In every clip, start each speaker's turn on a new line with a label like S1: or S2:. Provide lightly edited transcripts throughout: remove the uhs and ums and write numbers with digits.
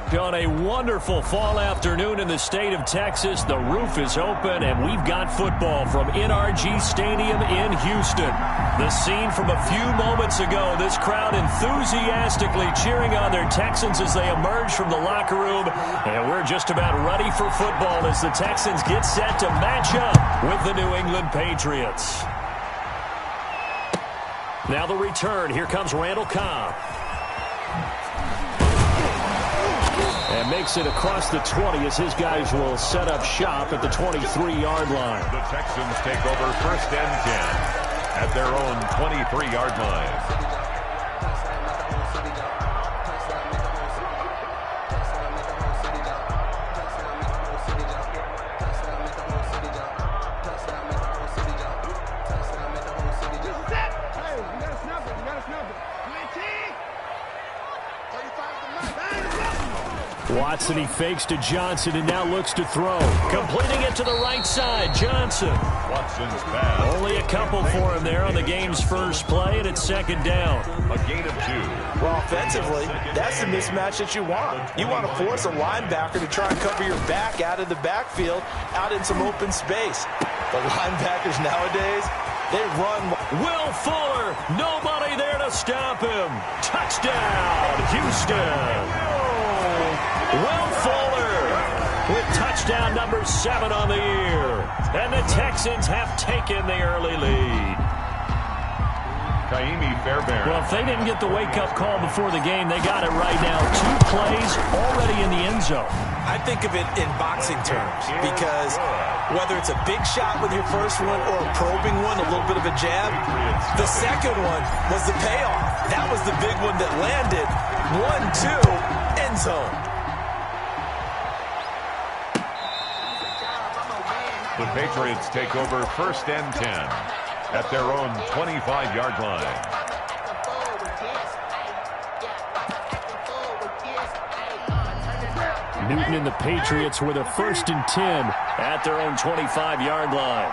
S1: On a wonderful fall afternoon in the state of Texas, the roof is open, and we've got football from NRG Stadium in Houston. The scene from a few moments ago, this crowd enthusiastically cheering on their Texans as they emerge from the locker room, and we're just about ready for football as the Texans get set to match up with the New England Patriots. Now the return. Here comes Randall Cobb. And makes it across the 20 as his guys will set up shop at the 23-yard line.
S2: The Texans take over 1st and 10 at their own 23-yard line.
S1: Watson, he fakes to Johnson and now looks to throw. Completing it to the right side, Johnson.
S2: Watson's pass.
S1: Only a couple for him there on the game's first play, and it's 2nd down.
S2: A gain of 2.
S3: Well, offensively, that's the mismatch that you want. You want to force a linebacker to try and cover your back out of the backfield, out in some open space. The linebackers nowadays, they run.
S1: Will Fuller, nobody there to stop him. Touchdown, Houston. Will Fuller with touchdown number 7 on the year. And the Texans have taken the early lead.
S2: Kaimi Fairbairn.
S1: Well, if they didn't get the wake-up call before the game, they got it right now. 2 plays already in the end zone.
S3: I think of it in boxing terms because whether it's a big shot with your first one or a probing one, a little bit of a jab, the second one was the payoff. That was the big one that landed. 1-2, end zone.
S2: The Patriots take over 1st and 10 at their own 25-yard line.
S1: Newton and the Patriots with a 1st and 10 at their own 25-yard line.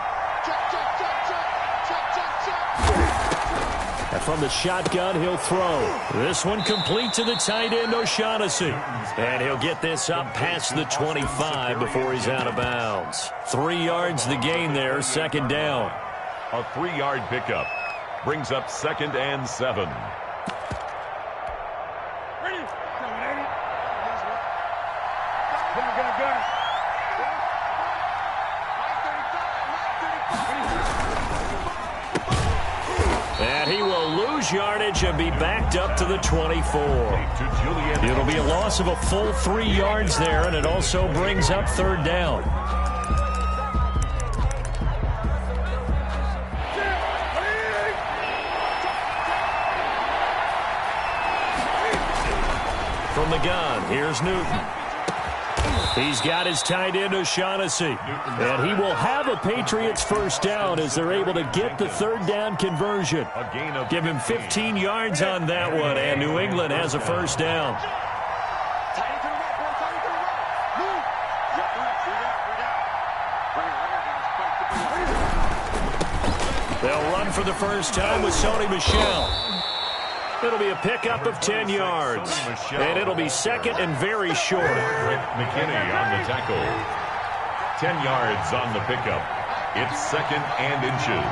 S1: And from the shotgun, he'll throw. This one complete to the tight end, O'Shaughnessy. And he'll get this up past the 25 before he's out of bounds. 3 yards the gain there, 2nd down.
S2: A 3-yard pickup brings up 2nd and 7.
S1: And he will lose yardage and be backed up to the 24. It'll be a loss of a full 3 yards there, and it also brings up 3rd down. From the gun, here's Newton. He's got his tight end, O'Shaughnessy. And he will have a Patriots 1st down as they're able to get the 3rd down conversion. Give him 15 yards on that one, and New England has a 1st down. They'll run for the first time with Sony Michel. It'll be a pickup of 10 yards. And it'll be 2nd and very short.
S2: McKinney on the tackle. 10 yards on the pickup. It's 2nd and inches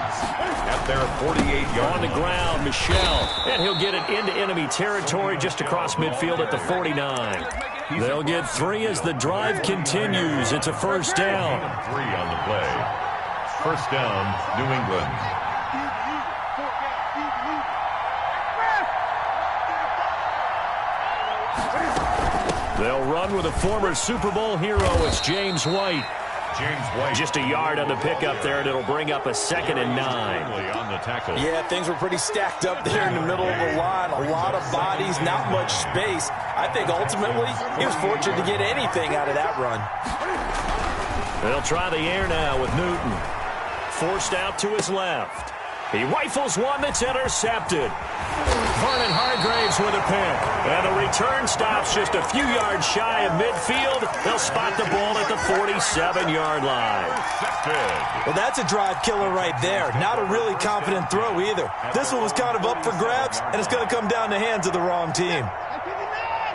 S2: at their 48-yard
S1: On the ground, Michel. And he'll get it into enemy territory just across midfield at the 49. They'll get 3 as the drive continues. It's a 1st down.
S2: 3 on the play. 1st down, New England.
S1: They'll run with a former Super Bowl hero. It's James White. Just a yard on the pickup there, and it'll bring up a 2nd and 9.
S2: On the tackle.
S3: Yeah, things were pretty stacked up there in the middle of the line. A lot of bodies, not much space. I think ultimately he was fortunate to get anything out of that run.
S1: They'll try the air now with Newton. Forced out to his left. He rifles one that's intercepted. Vernon Hargraves with a pick. And the return stops just a few yards shy of midfield. They'll spot the ball at the 47-yard line.
S3: Well, that's a drive killer right there. Not a really confident throw either. This one was kind of up for grabs, and it's going to come down the hands of the wrong team.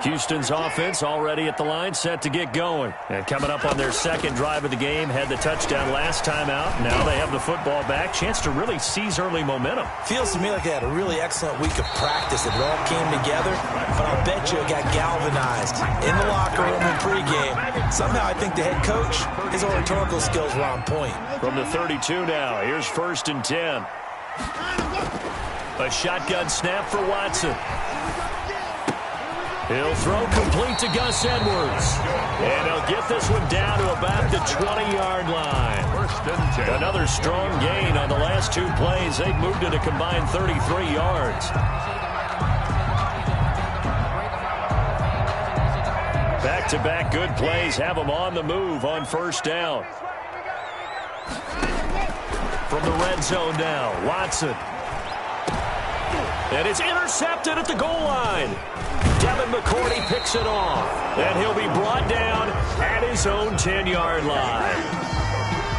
S1: Houston's offense already at the line, set to get going. And coming up on their second drive of the game, had the touchdown last time out. Now they have the football back. Chance to really seize early momentum.
S3: Feels to me like they had a really excellent week of practice. It all came together, but I'll bet you it got galvanized in the locker room in pregame. Somehow I think the head coach, his oratorical skills were on point.
S1: From the 32 now, here's 1st and 10. A shotgun snap for Watson. He'll throw complete to Gus Edwards. And he'll get this one down to about the 20-yard line. 1st and 10. Another strong gain on the last 2 plays. They've moved it a combined 33 yards. Back-to-back good plays have them on the move on 1st down. From the red zone now, Watson. And it's intercepted at the goal line. Devin McCourty picks it off. And he'll be brought down at his own 10-yard line.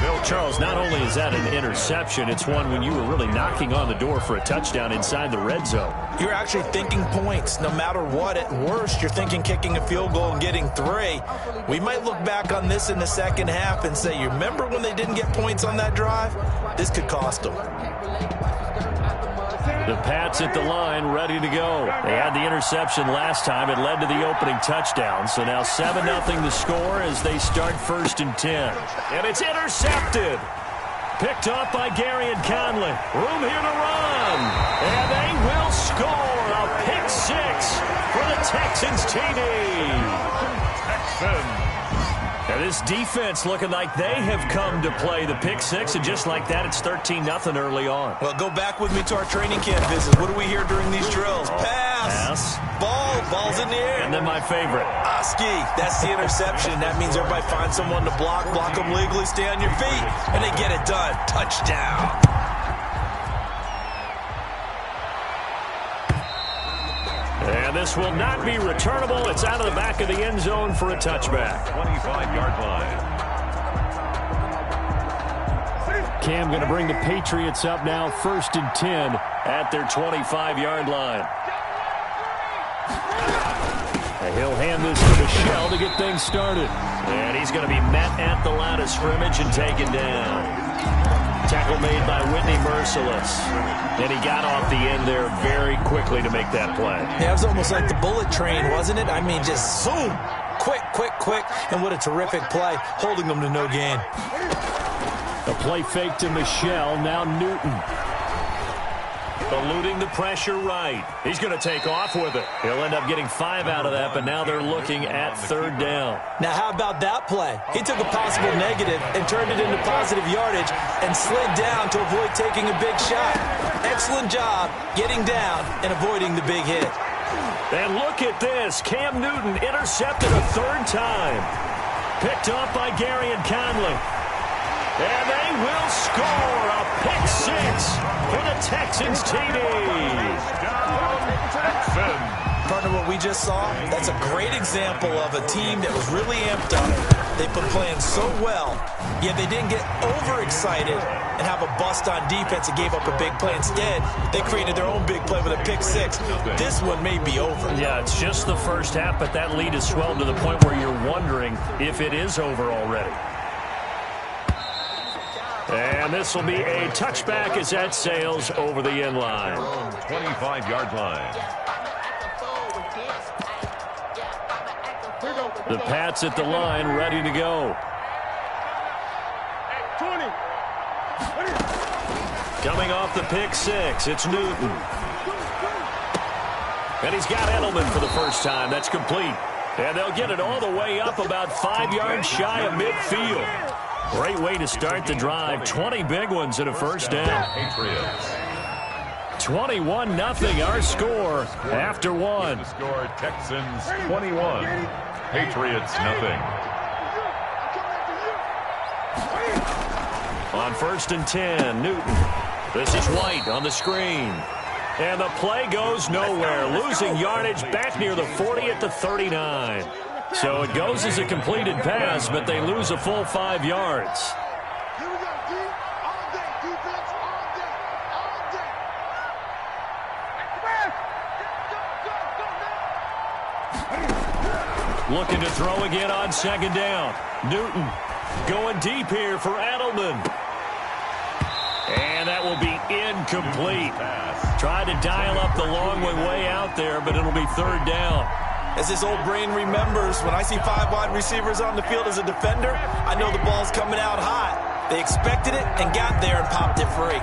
S1: Bill Charles, not only is that an interception, it's one when you were really knocking on the door for a touchdown inside the red zone.
S3: You're actually thinking points. No matter what, at worst, you're thinking kicking a field goal and getting 3. We might look back on this in the second half and say, you remember when they didn't get points on that drive? This could cost them.
S1: The Pats at the line, ready to go. They had the interception last time. It led to the opening touchdown. So now 7-0 the score as they start 1st and 10. And it's intercepted. Picked off by Gary and Conley. Room here to run. And they will score a pick 6 for the Texans TD. Texans. Now this defense looking like they have come to play the pick 6, and just like that, it's 13-0 early on.
S3: Well, go back with me to our training camp visits. What do we hear during these drills? Pass. Ball's in the air.
S1: And then my favorite.
S3: Ski. That's the interception. That means everybody finds someone to block them legally, stay on your feet, and they get it done. Touchdown.
S1: And this will not be returnable. It's out of the back of the end zone for a touchback.
S2: 25-yard line.
S1: Cam going to bring the Patriots up now, 1st and 10 at their 25-yard line. And he'll hand this to Michelle to get things started. And he's going to be met at the line of scrimmage and taken down. Tackle made by Whitney Merciless. And he got off the end there very quickly to make that play.
S3: Yeah, it was almost like the bullet train, wasn't it? I mean, just zoom. Quick. And what a terrific play, holding them to no gain.
S1: A play fake to Michelle, now Newton. Eluding the pressure right. He's going to take off with it. He'll end up getting 5 out of that, but now they're looking at 3rd down.
S3: Now, how about that play? He took a possible negative and turned it into positive yardage and slid down to avoid taking a big shot. Excellent job getting down and avoiding the big hit.
S1: And look at this. Cam Newton intercepted a 3rd time. Picked off by Gary and Conley. And they will score a pick 6 for the Texans TD.
S3: Partner, what we just saw, that's a great example of a team that was really amped up. They've been playing so well, yet they didn't get overexcited and have a bust on defense and gave up a big play. Instead, they created their own big play with a pick 6. This one may be over.
S1: Yeah, it's just the first half, but that lead has swelled to the point where you're wondering if it is over already. And this will be a touchback as that sails over the end line.
S2: 25-yard line.
S1: The Pats at the line, ready to go. Coming off the pick 6, it's Newton. And he's got Edelman for the first time. That's complete. And they'll get it all the way up about 5 yards shy of midfield. Great way to start the drive. 20 big ones and a 1st down. 21-0 our score after 1.
S2: The score, Texans 21, Patriots nothing.
S1: On 1st and 10, Newton. This is White on the screen. And the play goes nowhere. Losing yardage back near the 40 at the 39. So it goes as a completed pass, but they lose a full 5 yards. Looking to throw again on second down. Newton going deep here for Edelman. And that will be incomplete. Tried to dial up the long way out there, but it'll be third down.
S3: As his old brain remembers, when I see 5 wide receivers on the field as a defender, I know the ball's coming out hot. They expected it and got there and popped it free.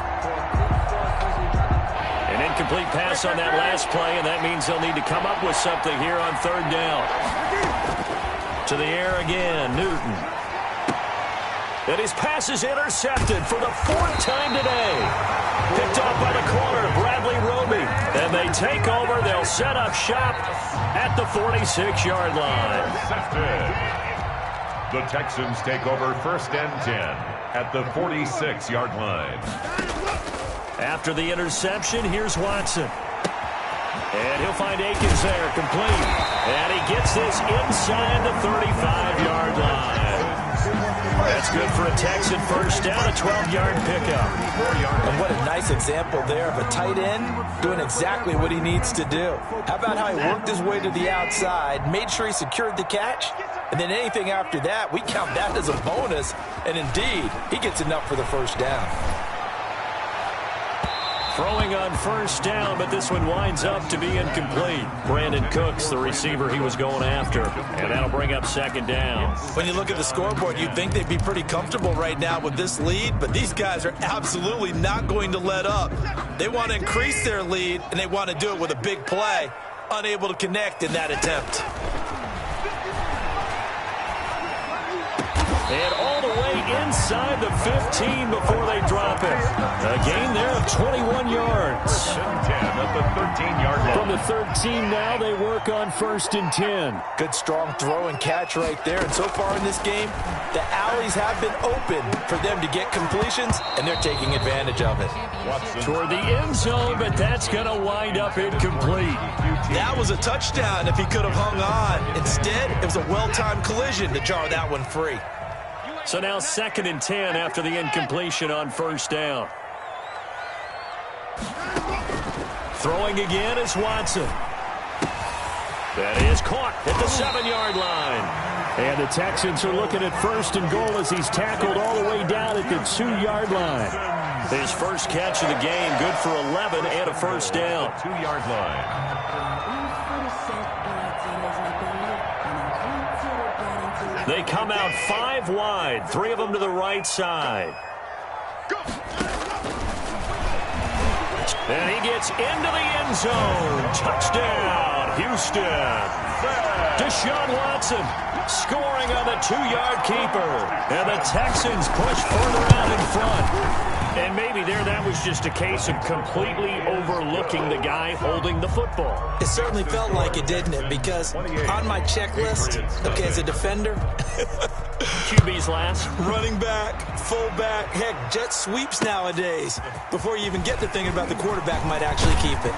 S1: An incomplete pass on that last play, and that means they'll need to come up with something here on third down. To the air again, Newton. And his pass is intercepted for the 4th time today. Picked off by the corner, Bradley Roby. And they take over. They'll set up shop at the 46-yard line.
S2: The Texans take over 1st and 10 at the 46-yard line.
S1: After the interception, here's Watson. And he'll find Akins there, complete. And he gets this inside the 35-yard line. That's good for a Texan first down, a 12-yard pickup.
S3: And what a nice example there of a tight end doing exactly what he needs to do. How about how he worked his way to the outside, made sure he secured the catch, and then anything after that, we count that as a bonus. And indeed, he gets enough for the first down.
S1: Throwing on first down, but this one winds up to be incomplete. Brandon Cooks, the receiver he was going after. And that'll bring up second down.
S3: When you look at the scoreboard, you'd think they'd be pretty comfortable right now with this lead, but these guys are absolutely not going to let up. They want to increase their lead, and they want to do it with a big play. Unable to connect in that attempt.
S1: And all the way inside the 15 before they drop it. A gain there of 21 yards.
S2: 10 at the 13-yard line.
S1: From the 13 now, they work on 1st and 10.
S3: Good strong throw and catch right there. And so far in this game, the alleys have been open for them to get completions, and they're taking advantage of it.
S2: Watson.
S1: Toward the end zone, but that's going to wind up incomplete.
S3: That was a touchdown if he could have hung on. Instead, it was a well-timed collision to jar that one free.
S1: So now 2nd and 10 after the incompletion on first down. Throwing again is Watson. That is caught at the 7-yard line. And the Texans are looking at 1st and goal as he's tackled all the way down at the 2-yard line. His first catch of the game, good for 11 and a first down.
S2: 2-yard line.
S1: They come out 5 wide, 3 of them to the right side. And he gets into the end zone. Touchdown, Houston. Deshaun Watson scoring on the 2-yard keeper. And the Texans push further out in front. And maybe that was just a case of completely overlooking the guy holding the football.
S3: It certainly felt like it, didn't it? Because on my checklist, okay, as a defender,
S1: QB's last.
S3: running back, fullback, heck, jet sweeps nowadays. Before you even get to thinking about the quarterback might actually keep it.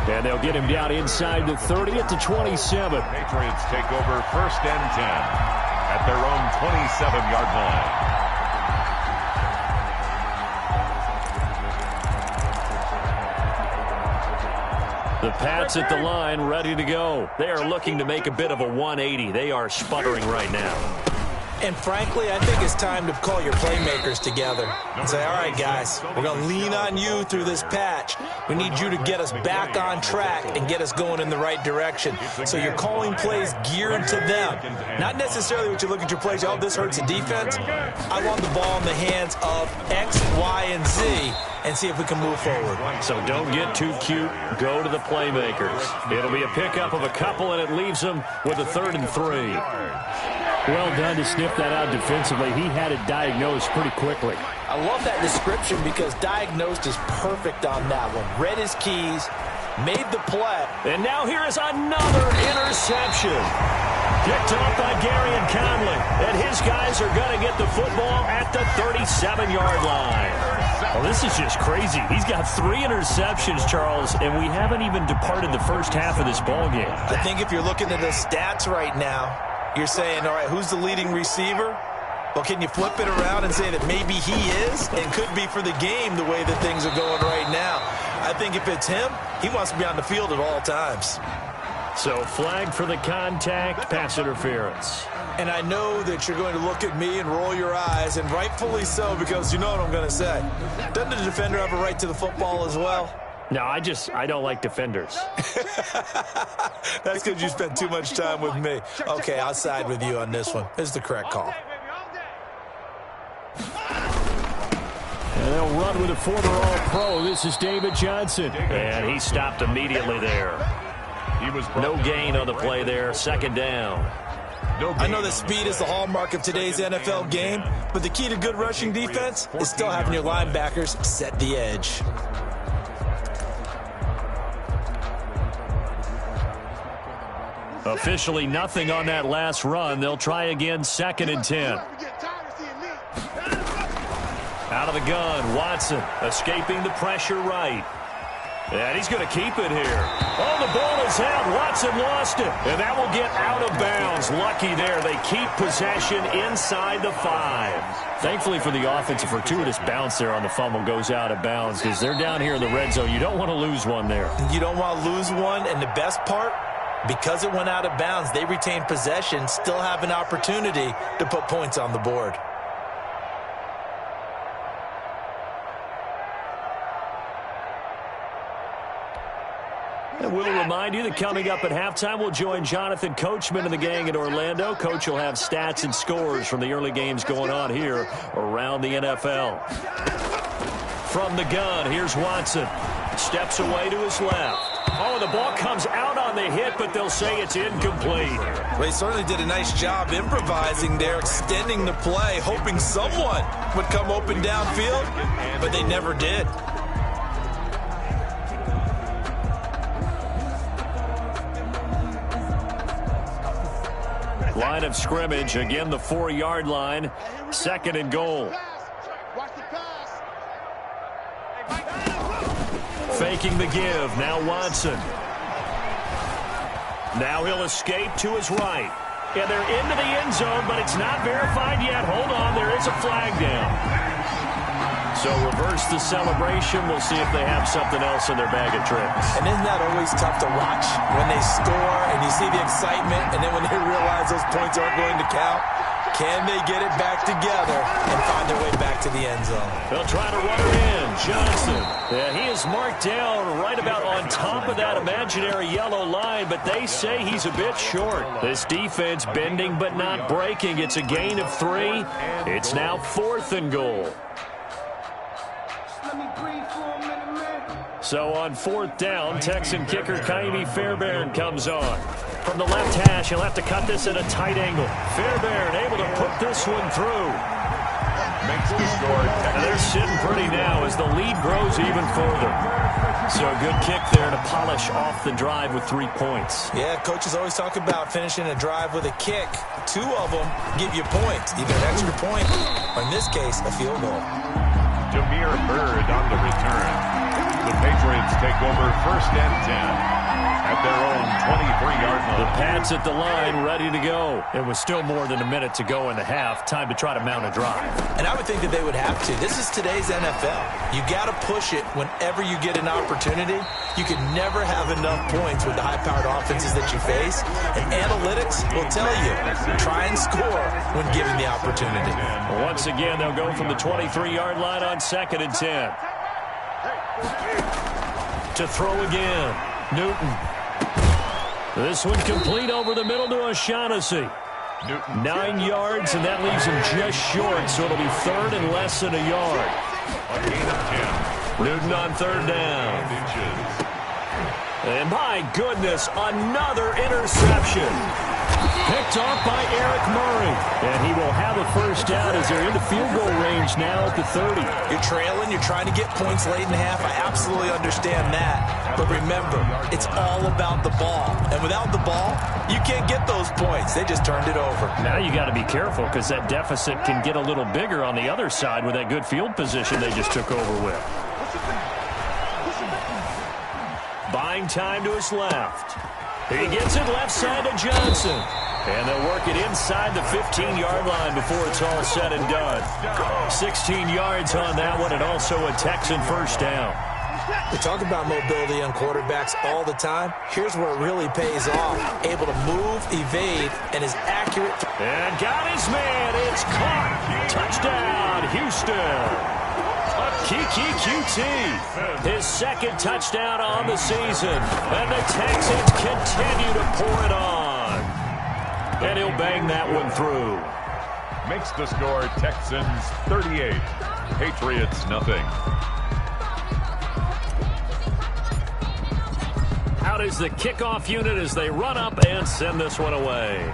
S1: And they'll get him down inside the 30 at the 27.
S2: Patriots take over 1st and 10 at their own 27-yard line.
S1: The Pats at the line, ready to go. They are looking to make a bit of a 180. They are sputtering right now.
S3: And frankly, I think it's time to call your playmakers together and say, all right, guys, we're going to lean on you through this patch. We need you to get us back on track and get us going in the right direction. So you're calling plays geared to them. Not necessarily what you look at your plays, oh, this hurts the defense. I want the ball in the hands of X, Y, and Z and see if we can move forward.
S1: So don't get too cute. Go to the playmakers. It'll be a pickup of a couple, and it leaves them with a 3rd and 3. Well done to sniff that out defensively. He had it diagnosed pretty quickly.
S3: I love that description because diagnosed is perfect on that one. Read his keys, made the play.
S1: And now here is another interception. Picked off by Gary and Conley. And his guys are going to get the football at the 37-yard line. Well, this is just crazy. He's got 3 interceptions, Charles, and we haven't even departed the first half of this ballgame.
S3: I think if you're looking at the stats right now, you're saying, all right, who's the leading receiver? Well, can you flip it around and say that maybe he is and could be for the game the way that things are going right now? I think if it's him, he wants to be on the field at all times.
S1: So flag for the contact, pass interference.
S3: And I know that you're going to look at me and roll your eyes, and rightfully so, because you know what I'm going to say. Doesn't the defender have a right to the football as well?
S1: No, I don't like defenders.
S3: That's because you spent too much time with me. Okay, I'll side with you on this one. This is the correct call.
S1: And they'll run with a former All-Pro. This is David Johnson. And he stopped immediately there. No gain on the play there. Second down.
S3: I know that speed is the hallmark of today's NFL game, but the key to good rushing defense is still having your linebackers set the edge.
S1: Officially nothing on that last run. They'll try again, 2nd and 10. Out of the gun, Watson escaping the pressure right. And he's going to keep it here. Oh, the ball is out. Watson lost it. And that will get out of bounds. Lucky there. They keep possession inside the 5. Thankfully for the offense, a fortuitous bounce there on the fumble goes out of bounds because they're down here in the red zone. You don't want to lose one there.
S3: You don't want to lose one. And the best part, because it went out of bounds, they retain possession, still have an opportunity to put points on the board.
S1: And we'll remind you that coming up at halftime, we'll join Jonathan Coachman and the gang in Orlando. Coach will have stats and scores from the early games going on here around the NFL. From the gun, here's Watson. Steps away to his left. Oh, the ball comes out on the hit, but they'll say it's incomplete.
S3: They certainly did a nice job improvising there, extending the play, hoping someone would come open downfield, but they never did.
S1: Line of scrimmage, again the 4-yard line, 2nd and goal. Faking the give, now Watson. Now he'll escape to his right. And they're into the end zone, but it's not verified yet. Hold on, there is a flag down. So reverse the celebration. We'll see if they have something else in their bag of tricks.
S3: And isn't that always tough to watch when they score and you see the excitement, and then when they realize those points aren't going to count? Can they get it back together and find their way back to the end zone?
S1: They'll try to run her in. Johnson. Yeah, he is marked down right about on top of that imaginary yellow line, but they say he's a bit short. This defense bending but not breaking. It's a gain of 3. It's now 4th and goal. So on 4th down, Texan kicker Kaimi Fairbairn comes on. From the left hash, he'll have to cut this at a tight angle. Fairbairn able to put this one through.
S2: Makes the score.
S1: And they're sitting pretty now as the lead grows even further. So a good kick there to polish off the drive with 3 points.
S3: Yeah, coaches always talk about finishing a drive with a kick. 2 of them give you points, either an extra point or, in this case, a field goal.
S2: Jameer Byrd on the return. The Patriots take over 1st and 10 at their own 23-yard line.
S1: The Pats at the line, ready to go. It was still more than a minute to go in the half. Time to try to mount a drive.
S3: And I would think that they would have to. This is today's NFL. You got to push it whenever you get an opportunity. You can never have enough points with the high-powered offenses that you face. And analytics will tell you, try and score when given the opportunity.
S1: Once again, they'll go from the 23-yard line on 2nd and 10. To throw again, Newton. This one complete over the middle to O'Shaughnessy. 9 yards, and that leaves him just short, so it'll be 3rd and less than a yard.
S2: A gain of 10.
S1: Newton on 3rd down. And my goodness, another interception. Picked off by Eric Murray. And he will have a 1st down as they're into field goal range now at the 30.
S3: You're trailing. You're trying to get points late in the half. I absolutely understand that. But remember, it's all about the ball. And without the ball, you can't get those points. They just turned it over.
S1: Now you got to be careful because that deficit can get a little bigger on the other side with that good field position they just took over with. Buying time to his left. He gets it left side to Johnson. And they'll work it inside the 15-yard line before it's all said and done. 16 yards on that one, and also a Texan 1st down.
S3: We talk about mobility on quarterbacks all the time. Here's where it really pays off. Able to move, evade, and is accurate.
S1: And got his man. It's caught. Touchdown, Houston. Kiki QT, his second touchdown on the season. And the Texans continue to pour it on. And he'll bang that one through.
S2: Makes the score Texans 38, Patriots nothing.
S1: Out is the kickoff unit as they run up and send this one away.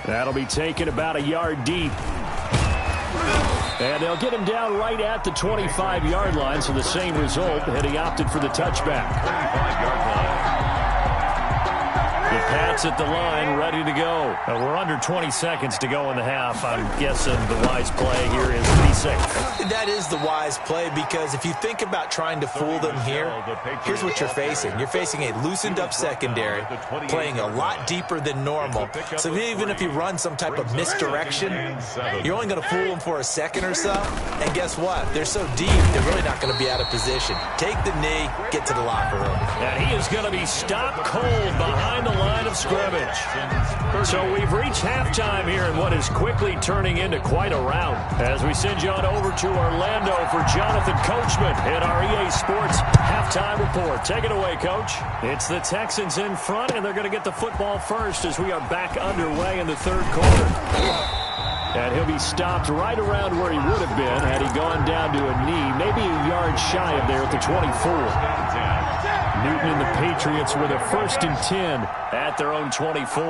S1: That'll be taken about a yard deep. And they'll get him down right at the 25-yard line, so the same result, and he opted for the touchback.
S2: 25-yard line.
S1: The Pats at the line, ready to go. We're under 20 seconds to go in the half. I'm guessing the wise play here is to be safe.
S3: That is the wise play, because if you think about trying to fool them here, here's what you're facing. You're facing a loosened-up secondary, playing a lot deeper than normal. So even if you run some type of misdirection, you're only going to fool them for a second or so. And guess what? They're so deep, they're really not going to be out of position. Take the knee, get to the locker room.
S1: And he is going to be stopped cold behind the line of scrimmage. So we've reached halftime here in what is quickly turning into quite a rout. As we send you on over to Orlando for Jonathan Coachman in our EA Sports halftime report. Take it away, Coach. It's the Texans in front, and they're going to get the football first as we are back underway in the third quarter. And he'll be stopped right around where he would have been had he gone down to a knee, maybe a yard shy of there at the 24. Newton and the Patriots with a 1st and 10 at their own 24.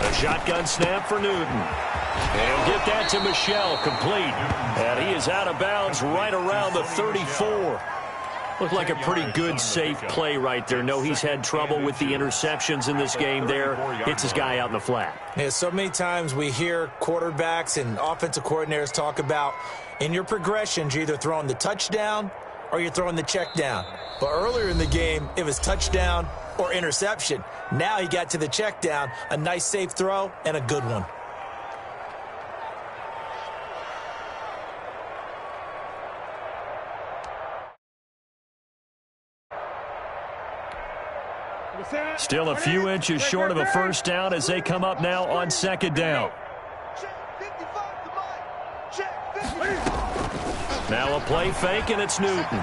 S1: A shotgun snap for Newton. And he'll get that to Michel, complete. And he is out of bounds right around the 34. Looked like a pretty good, safe play right there. No, he's had trouble with the interceptions in this game there. Hits his guy out in the flat.
S3: Yeah, so many times we hear quarterbacks and offensive coordinators talk about in your progressions, you're either throwing the touchdown or you're throwing the check down. But earlier in the game, it was touchdown or interception. Now he got to the check down, a nice safe throw, and a good one.
S1: Still a few inches short of a first down as they come up now on second down. Now a play fake, and it's Newton.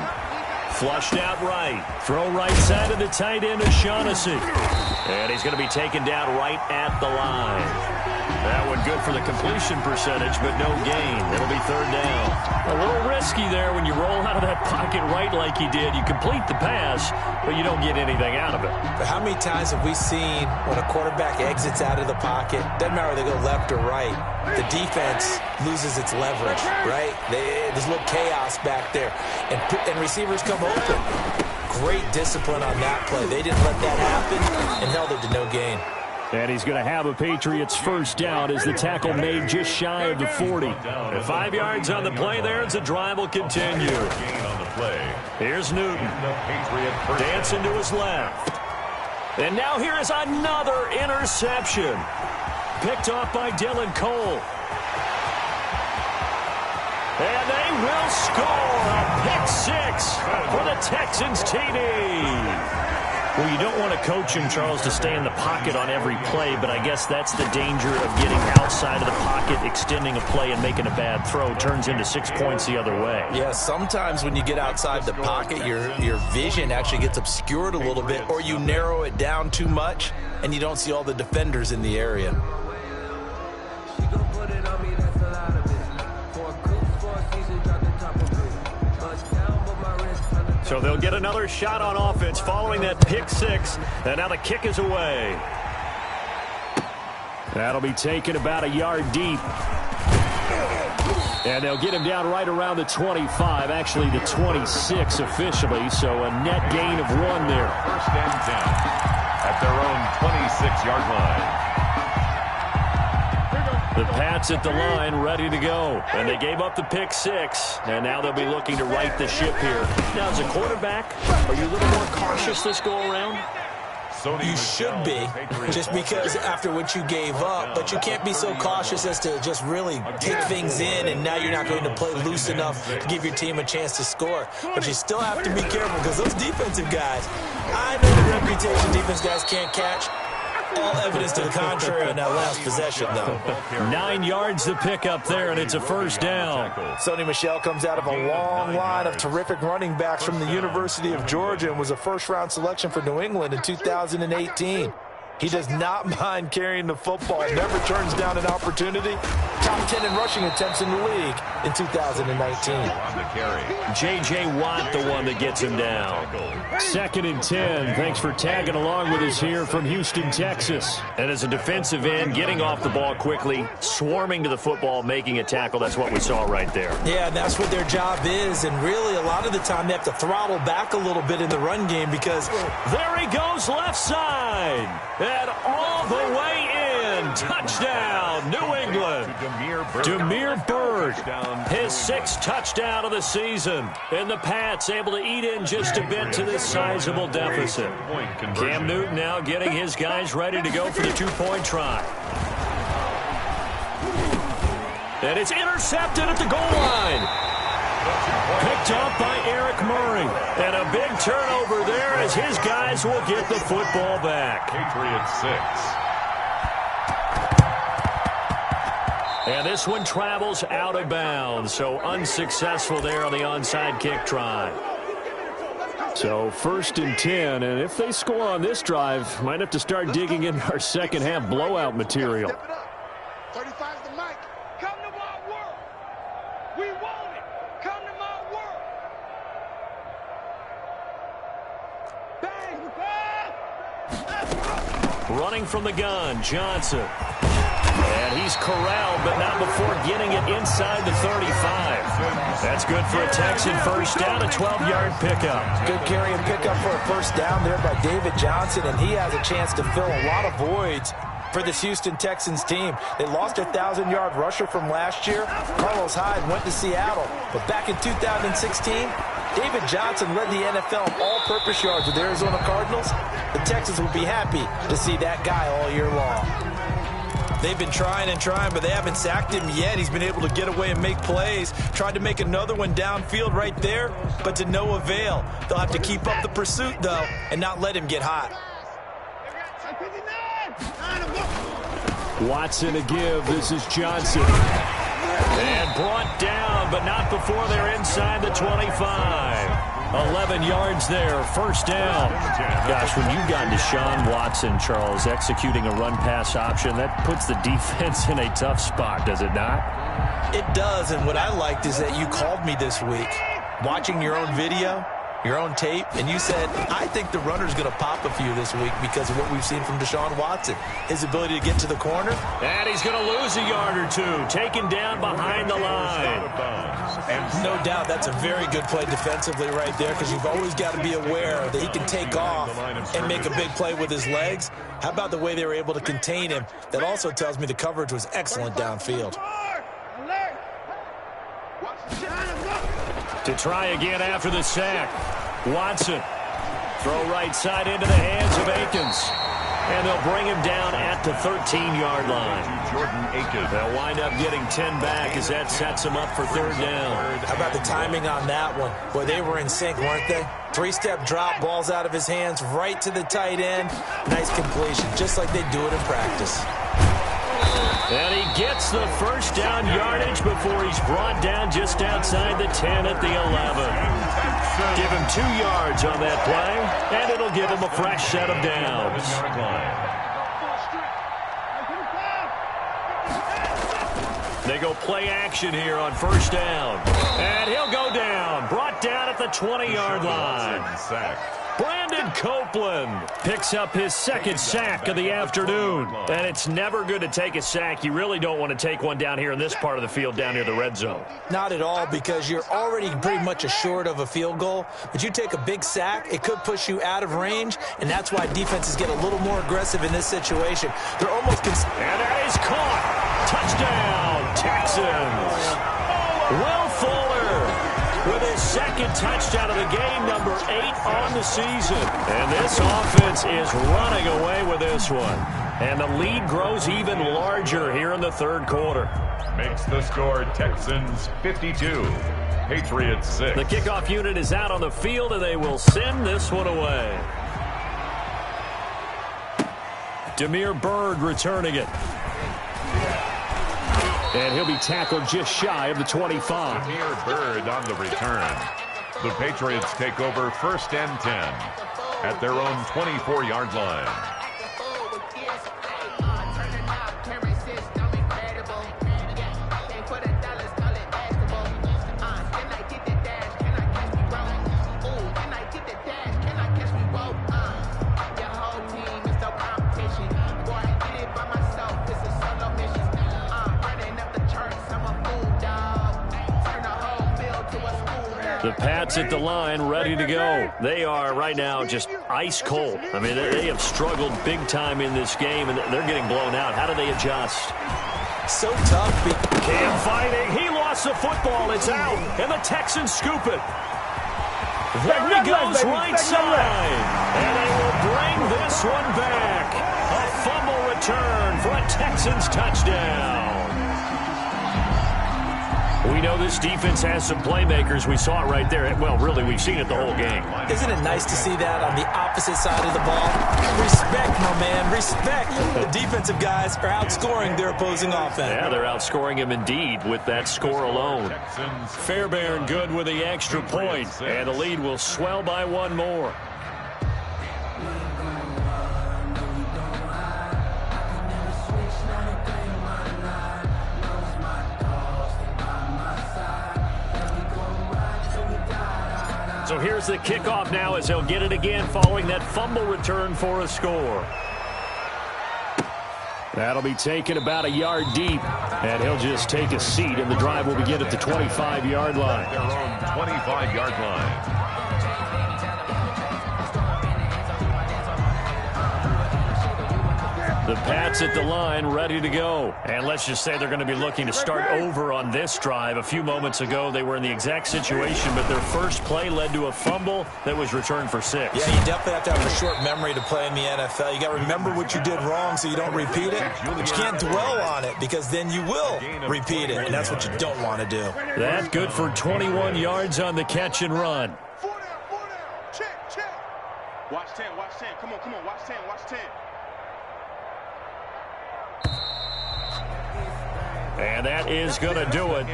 S1: Flushed out right. Throw right side of the tight end to Shaughnessy. And he's going to be taken down right at the line. That one good for the completion percentage, but no gain. It'll be third down. A little risky there when you roll out of that pocket right like he did. You complete the pass, but you don't get anything out of it.
S3: But how many times have we seen when a quarterback exits out of the pocket, doesn't matter whether they go left or right, the defense loses its leverage, right? There's a little chaos back there, and receivers come open. Great discipline on that play. They didn't let that happen and held it to no gain.
S1: And he's going to have a Patriots first down as the tackle made just shy of the 40. And 5 yards on the play there as the drive will continue. Here's Newton. Dancing to his left. And now here is another interception. Picked off by Dylan Cole. And they will score a pick six for the Texans TD. Well, you don't want to coach him, Charles, to stay in the pocket on every play, but I guess that's the danger of getting outside of the pocket, extending a play, and making a bad throw. Turns into 6 points the other way.
S3: Yeah, sometimes when you get outside the pocket, your vision actually gets obscured a little bit, or you narrow it down too much, and you don't see all the defenders in the area.
S1: So they'll get another shot on offense following that pick six. And now the kick is away. That'll be taken about a yard deep. And they'll get him down right around the 25, actually the 26 officially. So a net gain of 1 there.
S2: First and 10 at their own 26-yard line.
S1: The Pats at the line, ready to go. And they gave up the pick six, and now they'll be looking to right the ship here. Now, as a quarterback, are you a little more cautious this go-around?
S3: You should be, just because after what you gave up, but you can't be so cautious as to just really take things in, and now you're not going to play loose enough to give your team a chance to score. But you still have to be careful because those defensive guys, I know the reputation defense guys can't catch. All evidence to the contrary on that last possession, though.
S1: 9 yards to pick up there, and it's a first down.
S3: Sonny Michel comes out of a long line of terrific running backs from the University of Georgia and was a first-round selection for New England in 2018. He does not mind carrying the football, never turns down an opportunity. Top 10 in rushing attempts in the league in 2019.
S1: J.J. Watt, the one that gets him down. 2nd and 10. Thanks for tagging along with us here from Houston, Texas. And as a defensive end, getting off the ball quickly, swarming to the football, making a tackle. That's what we saw right there.
S3: Yeah, and that's what their job is. And really, a lot of the time, they have to throttle back a little bit in the run game because
S1: there he goes left side. And all the way in. Touchdown, New England. Damiere Byrd, his 6th touchdown of the season. And the Pats able to eat in just a bit to this sizable deficit. Cam Newton now getting his guys ready to go for the 2-point try. And it's intercepted at the goal line. Picked up by Eric Murray. And a big turnover there as his guys will get the football back.
S2: Patriots 6.
S1: And this one travels out of bounds, so unsuccessful there on the onside kick try. So 1st and 10, and if they score on this drive, might have to start digging in our second half blowout material.
S4: 35's the mic. Come to my world. We want it. Come to my world. Bang!
S1: Running from the gun, Johnson. And he's corralled, but not before getting it inside the 35. That's good for a Texan first down, a 12-yard pickup.
S3: Good carry and pickup for a first down there by David Johnson, and he has a chance to fill a lot of voids for this Houston Texans team. They lost their 1,000-yard rusher from last year. Carlos Hyde went to Seattle, but back in 2016, David Johnson led the NFL in all-purpose yards with the Arizona Cardinals. The Texans will be happy to see that guy all year long. They've been trying and trying, but they haven't sacked him yet. He's been able to get away and make plays. Tried to make another one downfield right there, but to no avail. They'll have to keep up the pursuit, though, and not let him get hot.
S1: Watson a give. This is Johnson. And brought down, but not before they're inside the 25. 11 yards there, first down. Gosh, when you've got Deshaun Watson, Charles, executing a run-pass option, that puts the defense in a tough spot, does it not?
S3: It does, and what I liked is that you called me this week, watching your own video, your own tape, and you said, I think the runner's going to pop a few this week because of what we've seen from Deshaun Watson. His ability to get to the corner.
S1: And he's going to lose a yard or two, taken down behind the line.
S3: And no doubt that's a very good play defensively right there because you've always got to be aware that he can take off and make a big play with his legs. How about the way they were able to contain him? That also tells me the coverage was excellent downfield.
S1: To try again after the sack. Watson. Throw right side into the hands of Akins. And they'll bring him down at the 13-yard line. They'll wind up getting 10 back as that sets them up for third down.
S3: How about the timing on that one? Boy, they were in sync, weren't they? 3-step drop, balls out of his hands, right to the tight end. Nice completion, just like they do it in practice.
S1: And he gets the first down yardage before he's brought down just outside the 10 at the 11. Give him 2 yards on that play, and it'll give him a fresh set of downs. They go play action here on first down. And he'll go down, brought down at the 20-yard line. Brandon Copeland picks up his second sack of the afternoon. And it's never good to take a sack. You really don't want to take one down here in this part of the field down near the red zone.
S3: Not at all, because you're already pretty much assured of a field goal. But you take a big sack, it could push you out of range, and that's why defenses get a little more aggressive in this situation. They're almost...
S1: And that is caught. Touchdown, Texans. Will Fuller with his second touchdown of the game, number 8 on the season. And this offense is running away with this one. And the lead grows even larger here in the third quarter.
S2: Makes the score Texans 52, Patriots 6.
S1: The kickoff unit is out on the field, and they will send this one away. Damiere Byrd returning it. And he'll be tackled just shy of the 25.
S2: Damiere Byrd on the return. The Patriots take over 1st and 10 at their own 24-yard line.
S1: The Pats at the line, ready to go. They are right now just ice cold. I mean, they have struggled big time in this game, and they're getting blown out. How do they adjust?
S3: So tough.
S1: Cam fighting. He lost the football. It's out, and the Texans scoop it. There he goes, right side. And they will bring this one back. A fumble return for a Texans touchdown. We know this defense has some playmakers. We saw it right there. Well, really, we've seen it the whole game.
S3: Isn't it nice to see that on the opposite side of the ball? Respect, my man, respect. The defensive guys are outscoring their opposing offense.
S1: Yeah, they're outscoring him indeed with that score alone. Fairbairn good with the extra point, and the lead will swell by one more. So here's the kickoff now as he'll get it again following that fumble return for a score. That'll be taken about a yard deep, and he'll just take a seat, and the drive will begin at the 25-yard line.
S2: Their own 25-yard line.
S1: The Pats at the line, ready to go. And let's just say they're going to be looking to start over on this drive. A few moments ago, they were in the exact situation, but their first play led to a fumble that was returned for 6.
S3: Yeah, you definitely have to have a short memory to play in the NFL. You got to remember what you did wrong so you don't repeat it. But you can't dwell on it because then you will repeat it, and that's what you don't want to do.
S1: That's good for 21 yards on the catch and run.
S4: 4 down. Check. Watch 10. Come on. Watch 10.
S1: And that is going to do it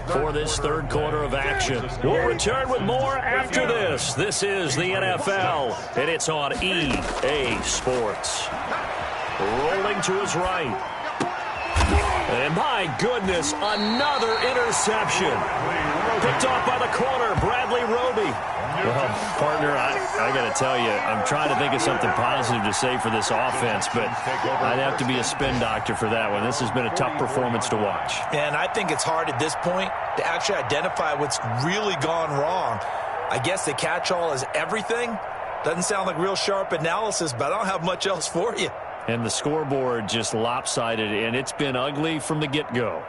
S1: for this third quarter of action. We'll return with more after this. This is the NFL, and it's on EA Sports. Rolling to his right. And my goodness, another interception. Picked off by the corner, Bradley Roby. Well, partner, I got to tell you, I'm trying to think of something positive to say for this offense, but I'd have to be a spin doctor for that one. This has been a tough performance to watch.
S3: And I think it's hard at this point to actually identify what's really gone wrong. I guess the catch-all is everything. Doesn't sound like real sharp analysis, but I don't have much else for you.
S1: And the scoreboard just lopsided, and it's been ugly from the get-go.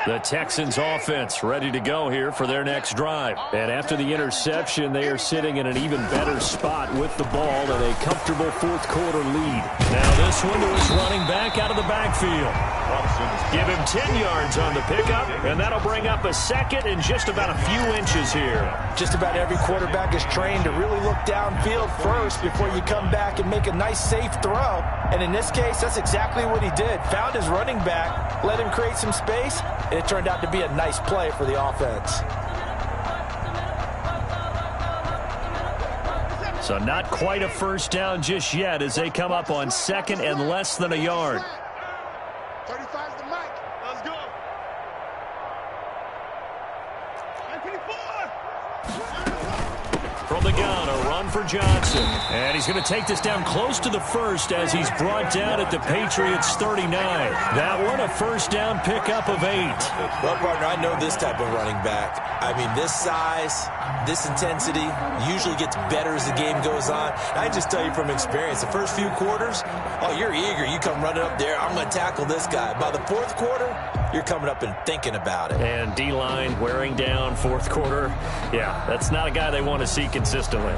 S1: The Texans offense ready to go here for their next drive. And after the interception, they are sitting in an even better spot with the ball and a comfortable fourth quarter lead. Now this one to his running back out of the backfield. Give him 10 yards on the pickup, and that'll bring up a second and just about a few inches here.
S3: Just about every quarterback is trained to really look downfield first before you come back and make a nice, safe throw. And in this case, that's exactly what he did. Found his running back, let him create some space, and it turned out to be a nice play for the offense.
S1: So not quite a first down just yet as they come up on second and less than a yard.
S4: 35's the mic. Let's go. 924.
S1: From the gun, a run for Johnson. And he's going to take this down close to the first as he's brought down at the Patriots' 39. That one, a first down pickup of 8.
S3: Well, partner, I know this type of running back. I mean, this size, this intensity usually gets better as the game goes on. And I just tell you from experience, the first few quarters, oh, you're eager. You come running up there, I'm going to tackle this guy. By the fourth quarter, you're coming up and thinking about it.
S1: And D-line wearing down fourth quarter. Yeah, that's not a guy they want to see consistently.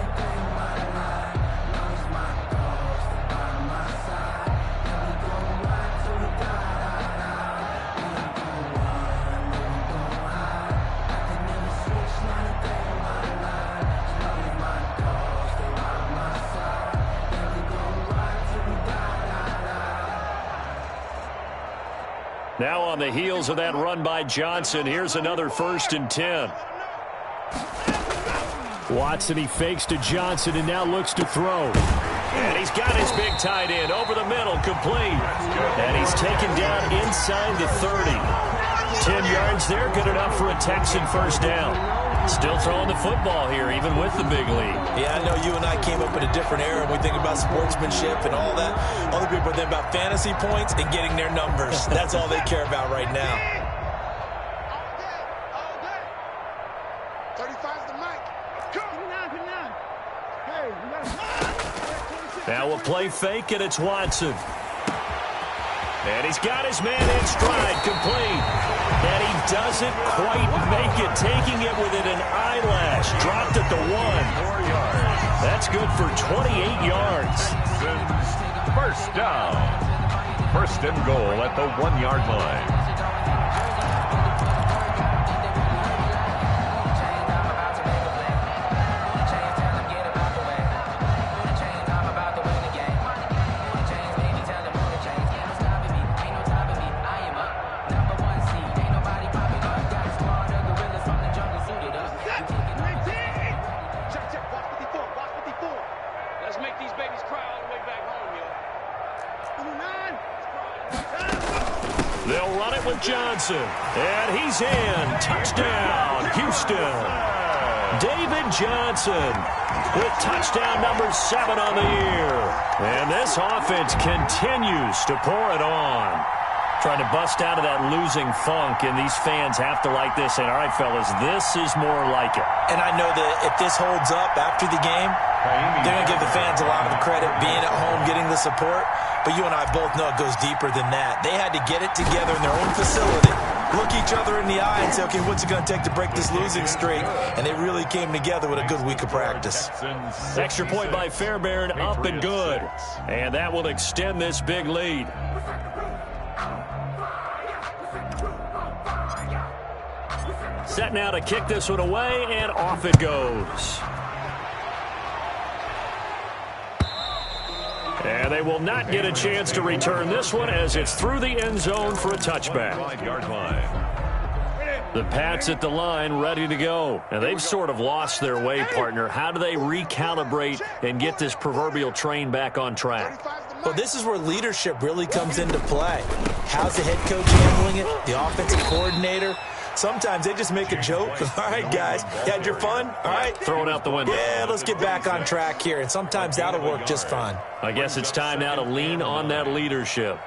S1: Now on the heels of that run by Johnson, here's another 1st and 10. Watson, he fakes to Johnson and now looks to throw. And he's got his big tight end over the middle, complete. And he's taken down inside the 30. 10 yards there, good enough for a Texan first down. Still throwing the football here, even with the big lead.
S3: Yeah, I know you and I came up in a different era. We think about sportsmanship and all that. Other people think about fantasy points and getting their numbers. That's all they care about right now.
S4: All day. 35's the mic. Come on. Hey, we got
S1: now we'll play fake, and it's Watson. And he's got his man in stride, complete. And he doesn't quite make it, taking it within an eyelash. Dropped at the 1.
S2: 4 yards.
S1: That's good for 28 yards.
S2: First down. 1st and goal at the 1-yard line.
S1: They'll run it with Johnson. And he's in. Touchdown, Houston. David Johnson with touchdown number 7 on the year. And this offense continues to pour it on. Trying to bust out of that losing funk, and these fans have to like this. And all right, fellas, this is more like it.
S3: And I know that if this holds up after the game, they're going to give the fans a lot of the credit, being at home, getting the support. But you and I both know it goes deeper than that. They had to get it together in their own facility, look each other in the eye and say, okay, what's it going to take to break this losing streak? And they really came together with a good week of practice.
S1: Extra point by Fairbairn, up and good. And that will extend this big lead. Set now to kick this one away, and off it goes. And they will not get a chance to return this one as it's through the end zone for a touchback.
S2: 5-yard line.
S1: The Pats at the line ready to go. And they've sort of lost their way, partner. How do they recalibrate and get this proverbial train back on track?
S3: Well, this is where leadership really comes into play. How's the head coach handling it? The offensive coordinator? Sometimes they just make a joke. All right, guys, you had your fun? All right.
S1: Throw it out the window.
S3: Yeah, let's get back on track here. And sometimes that'll work just fine.
S1: I guess it's time now to lean on that leadership.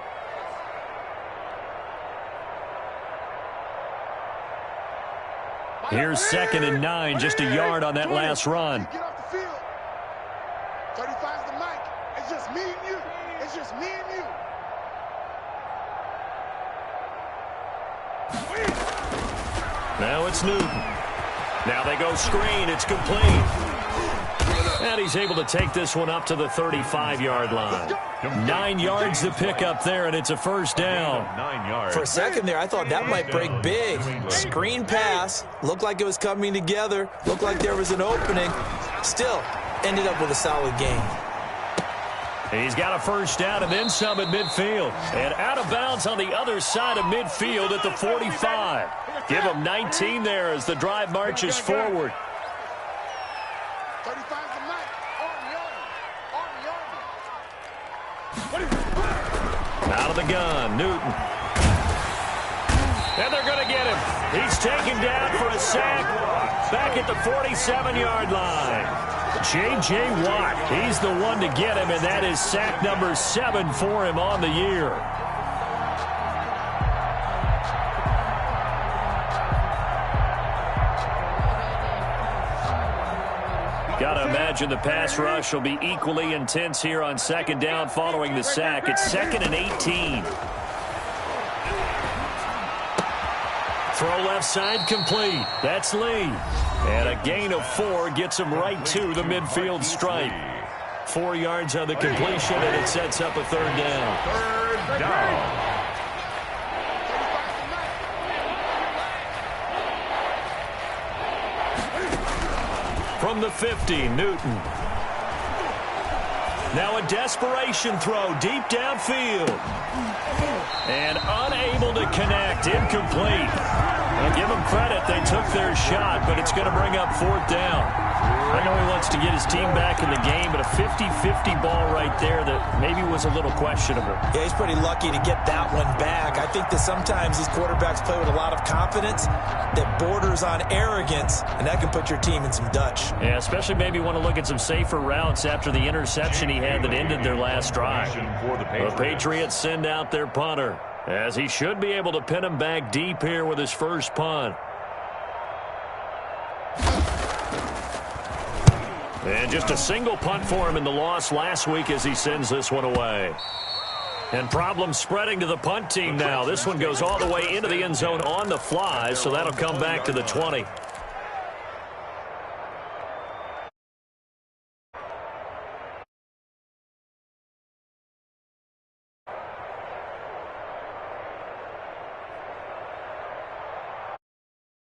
S1: Here's 2nd and 9, just a yard on that last run.
S4: Get off the field. 35's the mic. It's just me and you. It's just me and you.
S1: Now it's Newton. Now they go screen. It's complete. And he's able to take this one up to the 35-yard line. 9 yards to pick up there, and it's a first down.
S2: 9 yards.
S3: For a second there, I thought that might break big. Screen pass. Looked like it was coming together. Looked like there was an opening. Still, ended up with a solid game.
S1: He's got a first down and then some at midfield. And out of bounds on the other side of midfield at the 45. Give him 19 there as the drive marches forward.
S4: 35's the mic.
S1: Out of the gun, Newton. And they're going to get him. He's taken down for a sack back at the 47-yard line. J.J. Watt, he's the one to get him, and that is sack number 7 for him on the year. Got to imagine the pass rush will be equally intense here on second down following the sack. It's 2nd and 18. Throw left side complete. That's Lee. And a gain of 4 gets him right to the midfield stripe. 4 yards on the completion, and it sets up a 3rd down.
S2: 3rd down.
S1: From the 50, Newton. Now a desperation throw deep downfield. And unable to connect. Incomplete. Well, give them credit. They took their shot, but it's going to bring up 4th down. I know he wants to get his team back in the game, but a 50-50 ball right there that maybe was a little questionable.
S3: Yeah, he's pretty lucky to get that one back. I think that sometimes these quarterbacks play with a lot of confidence that borders on arrogance, and that can put your team in some Dutch.
S1: Yeah, especially maybe want to look at some safer routes after the interception he had that ended their last drive. The Patriots send out their punter, as he should be able to pin him back deep here with his first punt. And just a single punt for him in the loss last week as he sends this one away. And problems spreading to the punt team now. This one goes all the way into the end zone on the fly, so that'll come back to the 20.